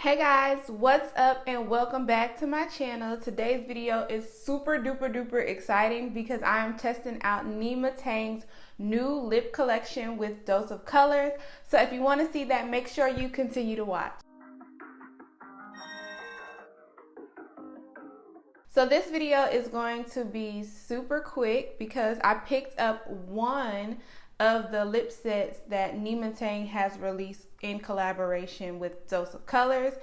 Hey guys, what's up and welcome back to my channel. Today's video is super duper exciting because I am testing out Nyma Tang's new lip collection with Dose of Colors. So if you want to see that, make sure you continue to watch. So this video is going to be super quick because I picked up one of the lip sets that Nyma Tang has released in collaboration with Dose of Colors.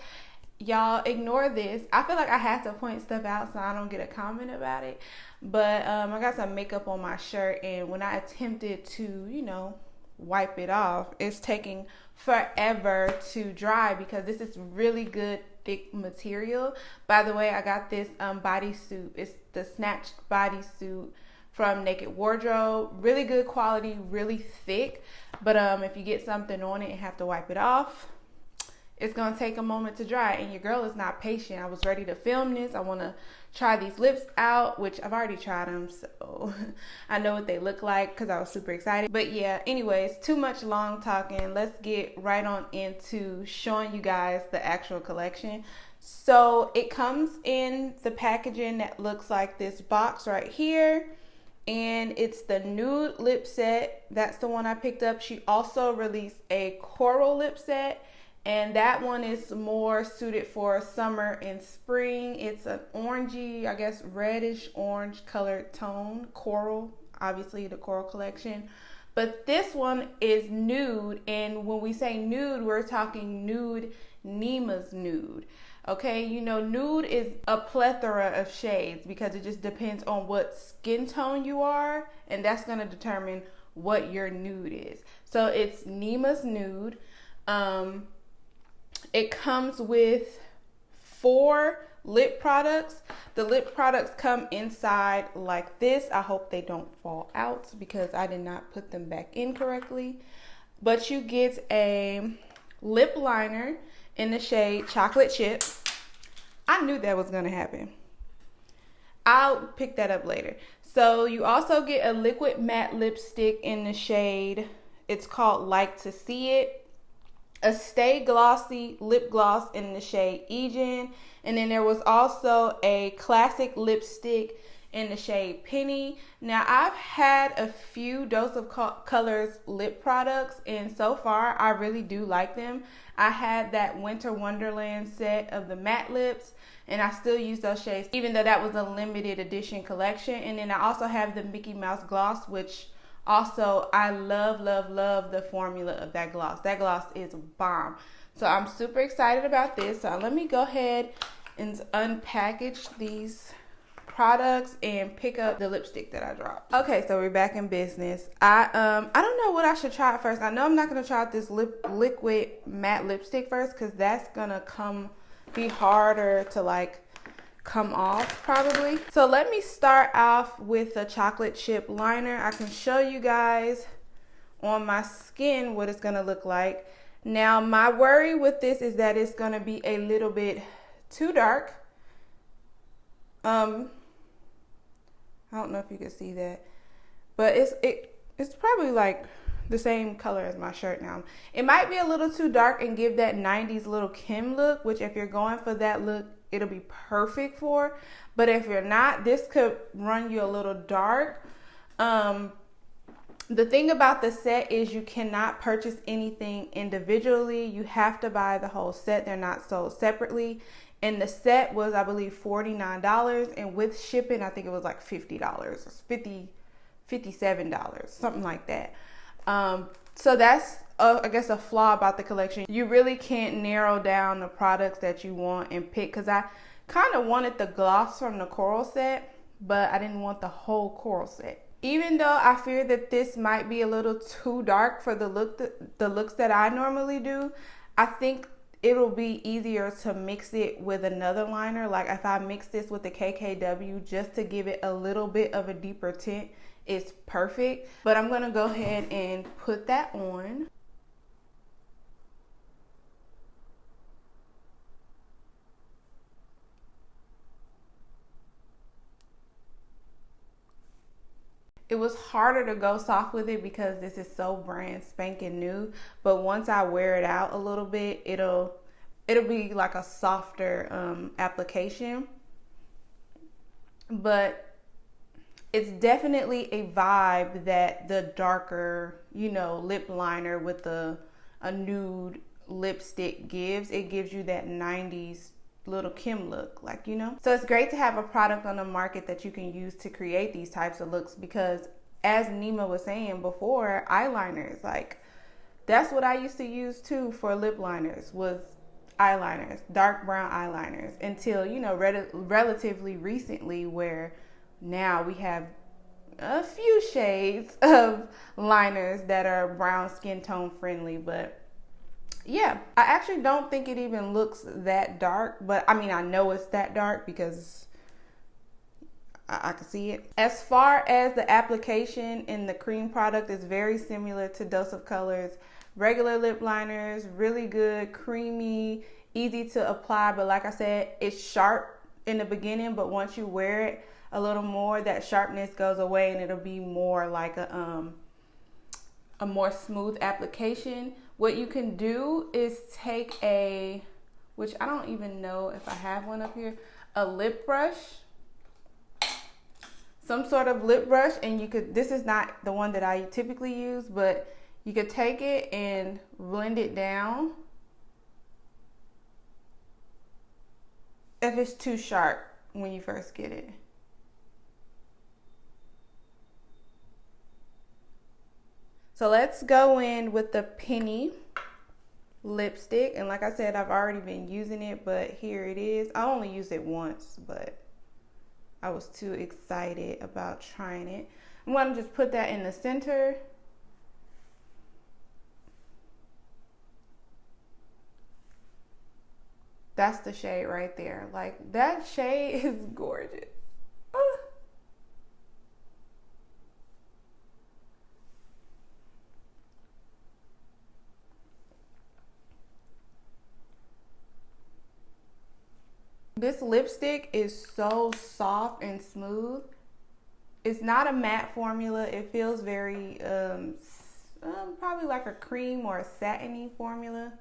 Y'all ignore this. I feel like I have to point stuff out so I don't get a comment about it. But I got some makeup on my shirt, and when I attempted to, wipe it off, it's taking forever to dry because this is really good thick material. By the way, I got this bodysuit. It's the snatched bodysuit from Naked Wardrobe. Really good quality, really thick. But if you get something on it and have to wipe it off, it's gonna take a moment to dry, and your girl is not patient. I was ready to film this. I wanna try these lips out, which I've already tried them, so I know what they look like because I was super excited. But yeah, anyways, too much long talking. Let's get right on into showing you guys the actual collection. So it comes in the packaging that looks like this box right here. And it's the Nude lip set. That's the one I picked up. She also released a coral lip set, and that one is more suited for summer and spring. It's an orangey, I guess reddish orange colored tone. Coral, obviously the coral collection. But this one is nude, and when we say nude, we're talking nude, Nyma's nude. Okay, nude is a plethora of shades because it just depends on what skin tone you are, and that's going to determine what your nude is. So it's Nyma's nude. It comes with 4 lip products. The lip products come inside like this. I hope they don't fall out because I did not put them back in correctly. But you get a lip liner in the shade Chocolate Chip. I knew that was going to happen. I'll pick that up later. So you also get a liquid matte lipstick in the shade, it's called Like to See It. A Stay Glossy lip gloss in the shade Egen. And then there was also a classic lipstick in the shade Penny. Now I've had a few Dose of Colors lip products, and so far I really do like them. I had that Winter Wonderland set of the matte lips, and I still use those shades even though that was a limited edition collection. And then I also have the Mickey Mouse gloss, which also I love the formula of that gloss. That gloss is bomb. So I'm super excited about this. So let me go ahead and unpackage these products and pick up the lipstick that I dropped. Okay, so we're back in business. I don't know what I should try first. I know I'm not gonna try out this liquid matte lipstick first because that's gonna be harder to come off probably. So let me start off with a chocolate chip liner. I can show you guys on my skin what it's gonna look like. Now my worry with this is that it's gonna be a little bit too dark. I don't know if you can see that, but it's probably like the same color as my shirt now. It might be a little too dark and give that 90s Little Kim look, which if you're going for that look, it'll be perfect for. But if you're not, this could run you a little dark. The thing about the set is you cannot purchase anything individually. You have to buy the whole set. They're not sold separately. And the set was, I believe, $49, and with shipping, I think it was like $50, $57, something like that. So that's, I guess, a flaw about the collection. You really can't narrow down the products that you want and pick, because I kind of wanted the gloss from the coral set, but I didn't want the whole coral set. Even though I fear that this might be a little too dark for the looks that I normally do, I think it'll be easier to mix it with another liner. Like if I mix this with the KKW just to give it a little bit of a deeper tint, it's perfect. But I'm gonna go ahead and put that on. It was harder to go soft with it because this is so brand spanking new. But once I wear it out a little bit, it'll it'll be like a softer application, but it's definitely a vibe that the darker, you know, lip liner with a nude lipstick gives. It gives you that 90s little Kim look, like, you know. So it's great to have a product on the market that you can use to create these types of looks, because as Nyma was saying before, eyeliners, like, that's what I used to use too for lip liners, was eyeliners, dark brown eyeliners, until, you know, relatively recently, where now we have a few shades of liners that are brown skin tone friendly. But yeah, I actually don't think it even looks that dark, but I mean, I know it's that dark because I can see it. As far as the application in the cream product, is very similar to Dose of Color's regular lip liners. Really good, creamy, easy to apply, but like I said, it's sharp in the beginning, but once you wear it a little more, that sharpness goes away and it'll be more like a more smooth application. What you can do is take a, which I don't even know if I have one up here, a lip brush, some sort of lip brush, and you could, this is not the one that I typically use, but you could take it and blend it down if it's too sharp when you first get it. So let's go in with the Penny lipstick. And like I said, I've already been using it, but here it is. I only used it once, but I was too excited about trying it. I'm going to just put that in the center. That's the shade right there. Like, that shade is gorgeous. This lipstick is so soft and smooth. It's not a matte formula. It feels very, probably like a cream or a satiny formula.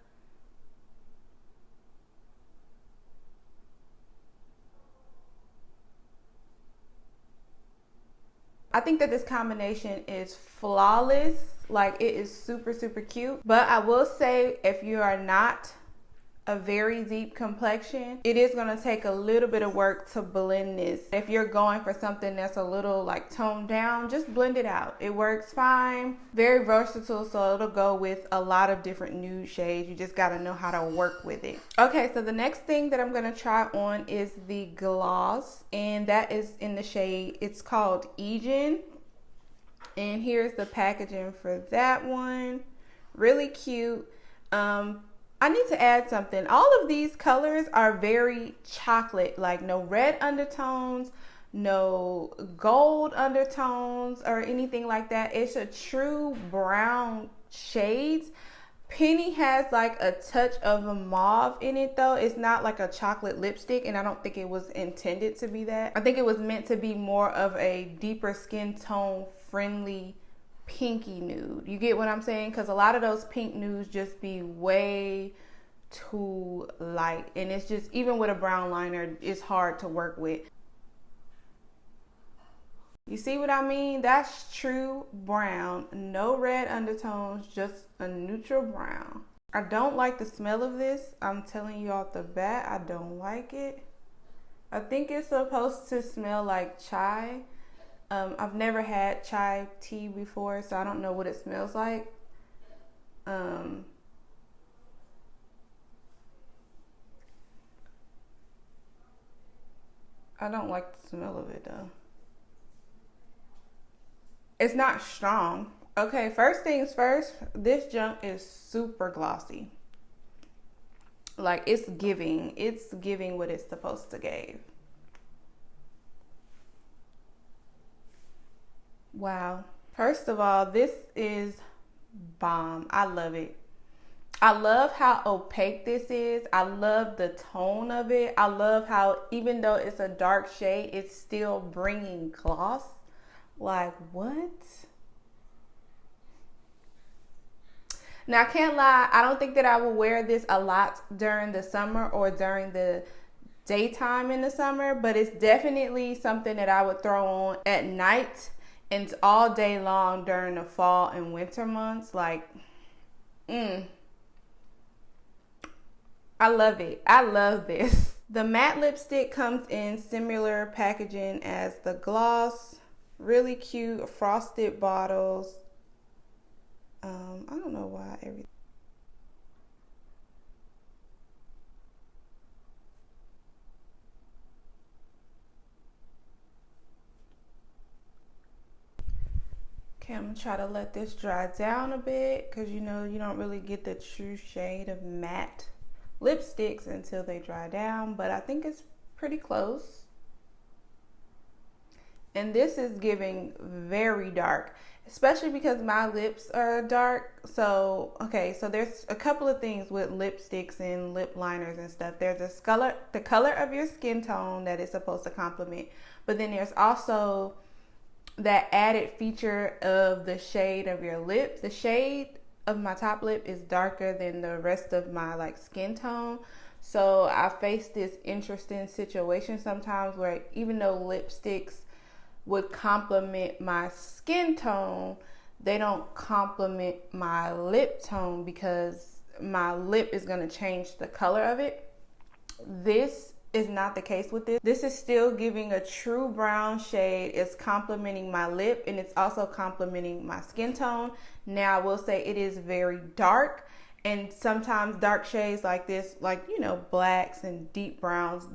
I think that this combination is flawless. Like, it is super, super cute. But I will say, if you are not a very deep complexion, it is going to take a little bit of work to blend this. If you're going for something that's a little like toned down, just blend it out. It works fine. Very versatile, so it'll go with a lot of different nude shades. You just got to know how to work with it. Okay, so the next thing that I'm going to try on is the gloss, and that is in the shade, it's called Egen. And here's the packaging for that one. Really cute. I need to add something. All of these colors are very chocolate, like no red undertones, no gold undertones or anything like that. It's a true brown shades. Penny has like a touch of a mauve in it though. It's not like a chocolate lipstick, and I don't think it was intended to be that. I think it was meant to be more of a deeper skin tone friendly pinky nude. You get what I'm saying? Because a lot of those pink nudes just be way too light, and it's just, even with a brown liner, it's hard to work with. You see what I mean? That's true brown, no red undertones, just a neutral brown. I don't like the smell of this. I'm telling you off the bat, I don't like it. I think it's supposed to smell like chai. I've never had chai tea before, so I don't know what it smells like. I don't like the smell of it though. It's not strong. Okay, first things first, this junk is super glossy. Like, it's giving what it's supposed to give. Wow. First of all, this is bomb. I love it. I love how opaque this is. I love the tone of it. I love how, even though it's a dark shade, it's still bringing gloss. Like, what? Now, I can't lie, I don't think that I will wear this a lot during the summer or during the daytime in the summer, but it's definitely something that I would throw on at night and all day long during the fall and winter months. Like, I love it. I love this. The matte lipstick comes in similar packaging as the gloss. Really cute frosted bottles. I don't know why everything. Okay, I'm gonna try to let this dry down a bit because you know you don't really get the true shade of matte lipsticks until they dry down, but I think it's pretty close. And this is giving very dark, especially because my lips are dark. So, okay, so there's a couple of things with lipsticks and lip liners and stuff. There's the color of your skin tone that is supposed to complement, but then there's also that added feature of the shade of your lips. The shade of my top lip is darker than the rest of my like skin tone. So I face this interesting situation sometimes where even though lipsticks would complement my skin tone, they don't complement my lip tone because my lip is going to change the color of it. This is not the case with this. This is still giving a true brown shade. It's complementing my lip and it's also complementing my skin tone. Now I will say it is very dark, and sometimes dark shades like this, like, you know, blacks and deep browns,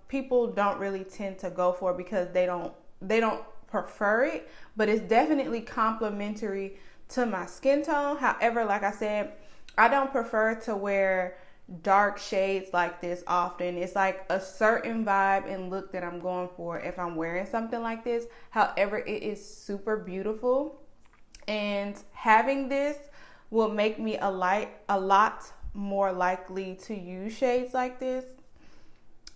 people don't really tend to go for because they don't prefer it, but it's definitely complementary to my skin tone. However, like I said, I don't prefer to wear dark shades like this often. It's like a certain vibe and look that I'm going for if I'm wearing something like this. However, it is super beautiful, and having this will make me a lot more likely to use shades like this.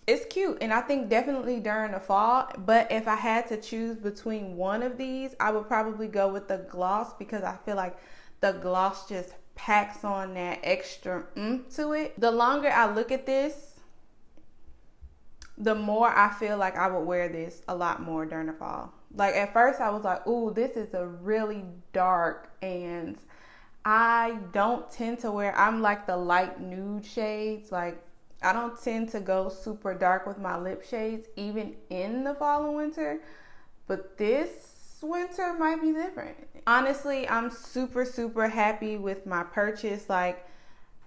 It's cute, and I think definitely during the fall, but if I had to choose between one of these, I would probably go with the gloss because I feel like the gloss just packs on that extra to it. The longer I look at this, the more I feel like I would wear this a lot more during the fall. Like at first I was like, ooh, this is a really dark, and I don't tend to wear, I'm like the light nude shades. Like I don't tend to go super dark with my lip shades even in the fall and winter, but this winter might be different. Honestly, I'm super happy with my purchase. Like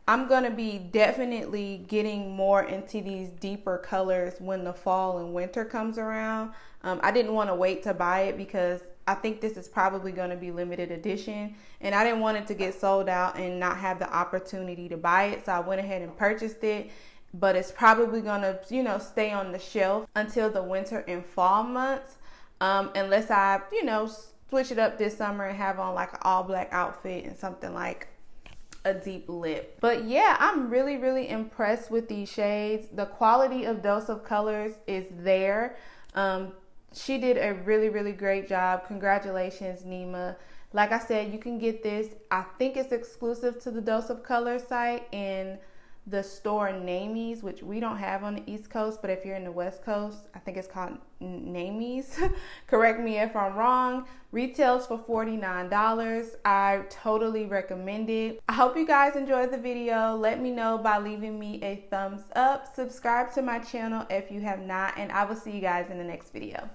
I'm gonna be definitely getting more into these deeper colors when the fall and winter comes around. I didn't want to wait to buy it because I think this is probably going to be limited edition, and I didn't want it to get sold out and not have the opportunity to buy it. So I went ahead and purchased it, but it's probably going to, you know, stay on the shelf until the winter and fall months. Unless I, you know, switch it up this summer and have on like an all black outfit and something like a deep lip. But yeah, I'm really impressed with these shades. The quality of Dose of Colors is there. She did a really great job. Congratulations, Nyma. Like I said, you can get this. I think it's exclusive to the Dose of Color site and the store Namies, which we don't have on the East Coast, but if you're in the West Coast, I think it's called Namies. Correct me if I'm wrong. Retails for $49. I totally recommend it. I hope you guys enjoyed the video. Let me know by leaving me a thumbs up. Subscribe to my channel if you have not, and I will see you guys in the next video.